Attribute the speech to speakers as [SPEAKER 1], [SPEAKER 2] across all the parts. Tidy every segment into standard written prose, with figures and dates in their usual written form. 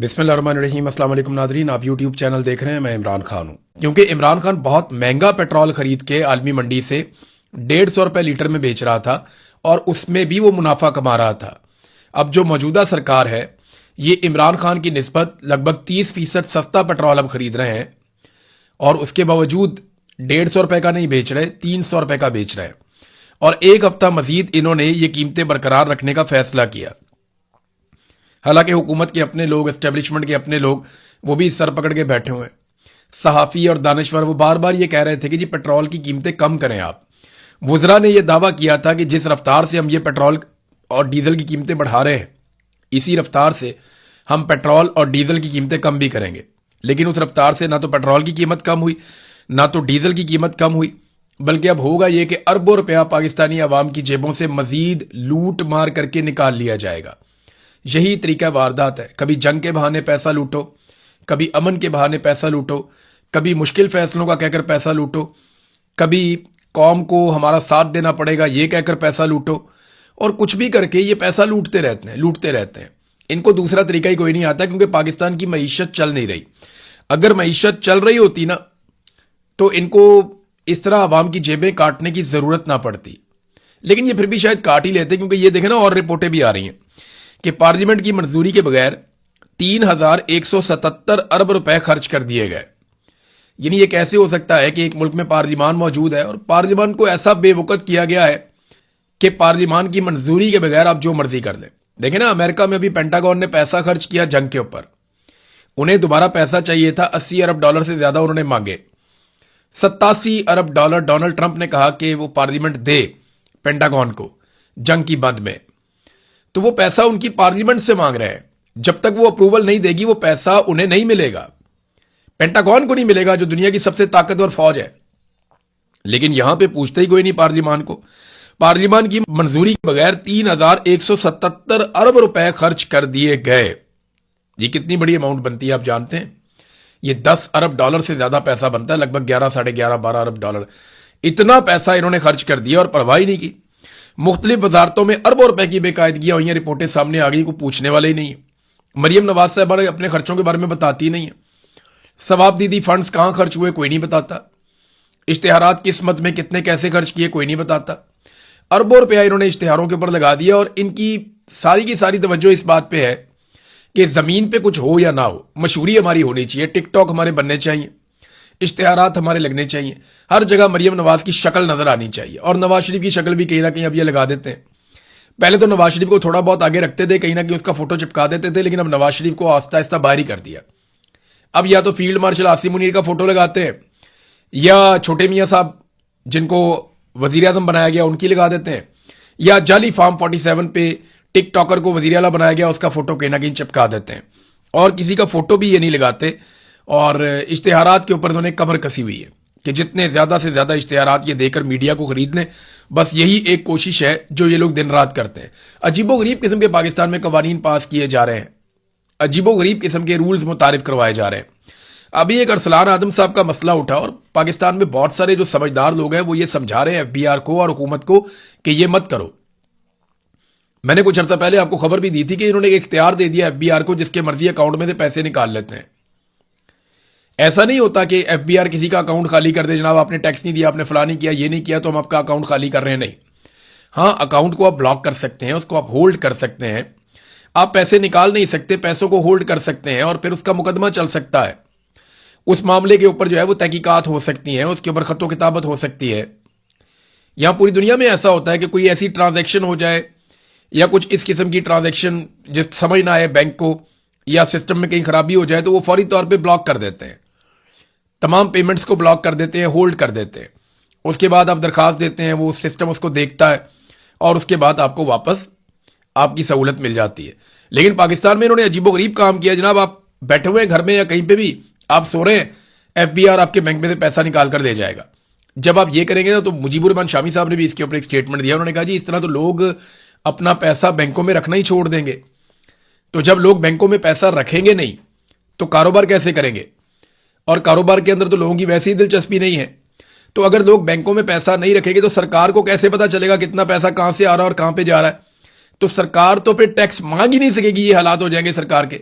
[SPEAKER 1] बिस्मिल्लाहिर्रहमानिर्रहीम। अस्सलाम वालेकुम नादरीन, आप यूट्यूब चैनल देख रहे हैं। मैं इमरान खान हूँ। क्योंकि इमरान खान बहुत महंगा पेट्रोल खरीद के आलमी मंडी से 150 रुपये लीटर में बेच रहा था और उसमें भी वो मुनाफा कमा रहा था। अब जो मौजूदा सरकार है ये इमरान खान की निस्बत लगभग 30% सस्ता पेट्रोल अब खरीद रहे हैं और उसके बावजूद 150 रुपये का नहीं बेच रहे, 300 रुपये का बेच रहे हैं। और एक हफ्ता मजीद इन्होंने ये कीमतें बरकरार रखने का फैसला किया। हालांकि हुकूमत के अपने लोग, एस्टेब्लिशमेंट के अपने लोग, वो भी सर पकड़ के बैठे हुए हैं। सहाफ़ी और दानश्वर वो बार बार ये कह रहे थे कि जी पेट्रोल की कीमतें कम करें आप। वज़रा ने यह दावा किया था कि जिस रफ्तार से हम ये पेट्रोल और डीजल की कीमतें बढ़ा रहे हैं, इसी रफ्तार से हम पेट्रोल और डीजल की कीमतें कम भी करेंगे। लेकिन उस रफ्तार से ना तो पेट्रोल की कीमत कम हुई, ना तो डीजल की कीमत कम हुई, बल्कि अब होगा ये कि अरबों रुपया पाकिस्तानी अवाम की जेबों से मजीद लूट मार करके निकाल लिया जाएगा। यही तरीका वारदात है। कभी जंग के बहाने पैसा लूटो, कभी अमन के बहाने पैसा लूटो, कभी मुश्किल फैसलों का कहकर पैसा लूटो, कभी कौम को हमारा साथ देना पड़ेगा ये कहकर पैसा लूटो, और कुछ भी करके ये पैसा लूटते रहते हैं। इनको दूसरा तरीका ही कोई नहीं आता, क्योंकि पाकिस्तान की मईशत चल नहीं रही। अगर मईशत चल रही होती ना तो इनको इस तरह आवाम की जेबें काटने की ज़रूरत ना पड़ती। लेकिन ये फिर भी शायद काट ही लेते, क्योंकि ये देखें ना, और रिपोर्टें भी आ रही हैं कि पार्लियामेंट की मंजूरी के बगैर 3177 अरब रुपए खर्च कर दिए गए। यानी ये कैसे हो सकता है कि एक मुल्क में पार्लियामान मौजूद है और पार्लियामान को ऐसा बेवकूफ़ किया गया है कि पार्लियामान की मंजूरी के बगैर आप जो मर्जी कर दें। देखें ना, अमेरिका में अभी पेंटागन ने पैसा खर्च किया जंग के ऊपर। उन्हें दोबारा पैसा चाहिए था, 80 अरब डॉलर से ज्यादा उन्होंने मांगे। 87 अरब डॉलर डोनाल्ड ट्रंप ने कहा कि वो पार्लियामेंट दे पेंटागन को जंग की बंद में। तो वो पैसा उनकी पार्लियामेंट से मांग रहे हैं। जब तक वो अप्रूवल नहीं देगी वो पैसा उन्हें नहीं मिलेगा, पेंटागन को नहीं मिलेगा जो दुनिया की सबसे ताकतवर फौज है। लेकिन यहां पे पूछते ही कोई नहीं पार्लियामान को। पार्लियामान की मंजूरी के बगैर 3177 अरब रुपए खर्च कर दिए गए। ये कितनी बड़ी अमाउंट बनती है आप जानते हैं? ये 10 अरब डॉलर से ज्यादा पैसा बनता है, लगभग 11, साढ़े 11, 12 अरब डॉलर। इतना पैसा इन्होंने खर्च कर दिया और परवाह ही नहीं की। मुख्तलिफ वजारतों में अरबों रुपए की बेकायदगियां हुई हैं, रिपोर्टें सामने आ गई, को पूछने वाले ही नहीं है। मरियम नवाज साहब अपने खर्चों के बारे में बताती नहीं है। सवाब दीदी फंड्स कहां खर्च हुए कोई नहीं बताता। इश्तिहारात किस मद में कितने कैसे खर्च किए कोई नहीं बताता। अरबों रुपया इन्होंने इश्तिहारों के ऊपर लगा दिया और इनकी सारी की सारी तवज्जो इस बात पे है कि जमीन पे कुछ हो या ना हो, मशहूरी हमारी होनी चाहिए, टिकटॉक हमारे बनने चाहिए, इश्तिहारात हमारे लगने चाहिए, हर जगह मरियम नवाज की शक्ल नजर आनी चाहिए। और नवाज शरीफ की शक्ल भी कहीं ना कहीं अब ये लगा देते हैं। पहले तो नवाज शरीफ को थोड़ा बहुत आगे रखते थे, कहीं ना कहीं उसका फोटो चिपका देते थे, लेकिन अब नवाज शरीफ को आहिस्ता आहिस्ता बाहर ही कर दिया। अब या तो फील्ड मार्शल आसिम मुनीर का फोटो लगाते हैं, या छोटे मियाँ साहब जिनको वजीर आजम बनाया गया उनकी लगा देते हैं, या जाली फार्म 47 पे टिकटॉकर को वजीर आला बनाया गया उसका फोटो कहीं ना कहीं चिपका देते हैं। और किसी का फोटो भी ये नहीं लगाते। और इश्तिहारात के ऊपर उन्होंने कमर कसी हुई है कि जितने ज्यादा से ज्यादा इश्तिहारात ये देकर मीडिया को खरीद लें, बस यही एक कोशिश है जो ये लोग दिन रात करते हैं। अजीबोगरीब किस्म के पाकिस्तान में कवानीन पास किए जा रहे हैं, अजीबोगरीब किस्म के रूल्स मुतारिफ करवाए जा रहे हैं। अभी एक अरसलान आदम साहब का मसला उठा और पाकिस्तान में बहुत सारे जो समझदार लोग हैं वो ये समझा रहे हैं FBR को और हुकूमत को कि ये मत करो। मैंने कुछ अर्सा पहले आपको खबर भी दी थी कि इन्होंने एक इख्तियार दे दिया FBR को, जिसके मर्जी अकाउंट में से पैसे निकाल लेते हैं। ऐसा नहीं होता कि FBR किसी का अकाउंट खाली कर दे, जनाब आपने टैक्स नहीं दिया, आपने फला नहीं किया, ये नहीं किया तो हम आपका अकाउंट खाली कर रहे हैं। नहीं, हाँ, अकाउंट को आप ब्लॉक कर सकते हैं, उसको आप होल्ड कर सकते हैं। आप पैसे निकाल नहीं सकते, पैसों को होल्ड कर सकते हैं और फिर उसका मुकदमा चल सकता है। उस मामले के ऊपर जो है वो तहकीकात हो सकती हैं, उसके ऊपर खतो किताबत हो सकती है। यहां पूरी दुनिया में ऐसा होता है कि कोई ऐसी ट्रांजैक्शन हो जाए या कुछ इस किस्म की ट्रांजैक्शन जिस समझ ना आए बैंक को, या सिस्टम में कहीं खराबी हो जाए तो वो फौरी तौर पे ब्लॉक कर देते हैं, तमाम पेमेंट्स को ब्लॉक कर देते हैं, होल्ड कर देते हैं। उसके बाद आप दरखास्त देते हैं, वो सिस्टम उसको देखता है और उसके बाद आपको वापस आपकी सहूलत मिल जाती है। लेकिन पाकिस्तान में इन्होंने अजीबोगरीब काम किया। जनाब आप बैठे हुए घर में या कहीं पे भी आप सो रहे हैं, FBR आपके बैंक में से पैसा निकाल कर दे जाएगा। जब आप ये करेंगे ना, तो मुजीबुर रहमान शामी साहब ने भी इसके ऊपर एक स्टेटमेंट दिया। उन्होंने कहा जी इस तरह तो लोग अपना पैसा बैंकों में रखना ही छोड़ देंगे। तो जब लोग बैंकों में पैसा रखेंगे नहीं तो कारोबार कैसे करेंगे? और कारोबार के अंदर तो लोगों की वैसे ही दिलचस्पी नहीं है। तो अगर लोग बैंकों में पैसा नहीं रखेंगे तो सरकार को कैसे पता चलेगा कितना पैसा कहां से आ रहा है और कहां पे जा रहा है? तो सरकार तो फिर टैक्स मांग ही नहीं सकेगी। ये हालात हो जाएंगे सरकार के।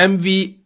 [SPEAKER 1] MV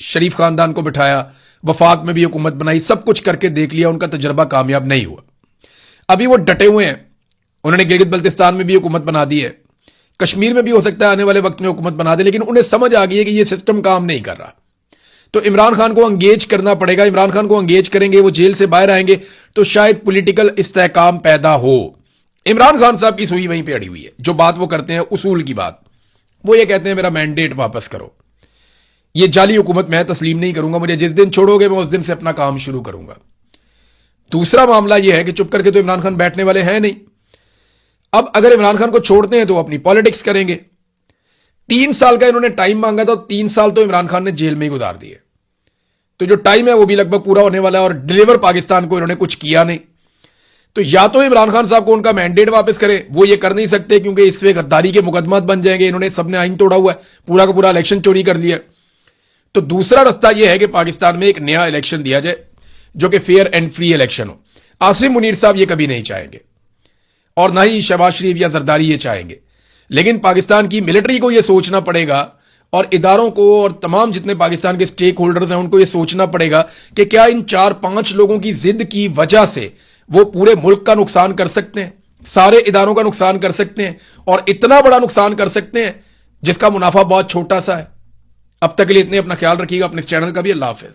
[SPEAKER 1] शरीफ खानदान को बिठाया, वफाक में भी हुकूमत बनाई, सब कुछ करके देख लिया, उनका तजर्बा कामयाब नहीं हुआ। अभी वो डटे हुए हैं, उन्होंने गिलगित बल्तिस्तान में भी हुकूमत बना दी है, कश्मीर में भी हो सकता है आने वाले वक्त में हुकूमत बना दे, लेकिन उन्हें समझ आ गई है कि ये सिस्टम काम नहीं कर रहा। तो इमरान खान को अंगेज करना पड़ेगा। इमरान खान को अंगेज करेंगे, वो जेल से बाहर आएंगे तो शायद पॉलिटिकल इस्तेहकाम पैदा हो। इमरान खान साहब की सुई वहीं पे अड़ी हुई है। जो बात वो करते हैं उसूल की बात, वो ये कहते हैं मेरा मैंडेट वापस करो, ये जाली हुकूमत मैं तस्लीम नहीं करूंगा, मुझे जिस दिन छोड़ोगे मैं उस दिन से अपना काम शुरू करूंगा। दूसरा मामला यह है कि चुप करके तो इमरान खान बैठने वाले हैं नहीं। अब अगर इमरान खान को छोड़ते हैं तो वो अपनी पॉलिटिक्स करेंगे। 3 साल का इन्होंने टाइम मांगा था, 3 साल तो इमरान खान ने जेल में ही गुजार दिए। तो जो टाइम है वो भी लगभग पूरा होने वाला है और डिलीवर पाकिस्तान को इन्होंने कुछ किया नहीं। तो या तो इमरान खान साहब को उनका मैंडेट वापस करे, वो ये कर नहीं सकते क्योंकि इससे गद्दारी के मुकदमात बन जाएंगे, इन्होंने सबने आइन तोड़ा हुआ है, पूरा का पूरा इलेक्शन चोरी कर लिया। तो दूसरा रास्ता यह है कि पाकिस्तान में एक नया इलेक्शन दिया जाए जो कि फेयर एंड फ्री इलेक्शन हो। आसिम मुनीर साहब ये कभी नहीं चाहेंगे और ना ही शहबाज शरीफ या जरदारी ये चाहेंगे, लेकिन पाकिस्तान की मिलिट्री को यह सोचना पड़ेगा और इदारों को और तमाम जितने पाकिस्तान के स्टेक होल्डर्स हैं उनको यह सोचना पड़ेगा कि क्या इन 4-5 लोगों की जिद की वजह से वो पूरे मुल्क का नुकसान कर सकते हैं, सारे इदारों का नुकसान कर सकते हैं और इतना बड़ा नुकसान कर सकते हैं जिसका मुनाफा बहुत छोटा सा है। अब तक के लिए इतने, अपना ख्याल रखिएगा, अपने इस चैनल का भी। अल्लाह हाफिज।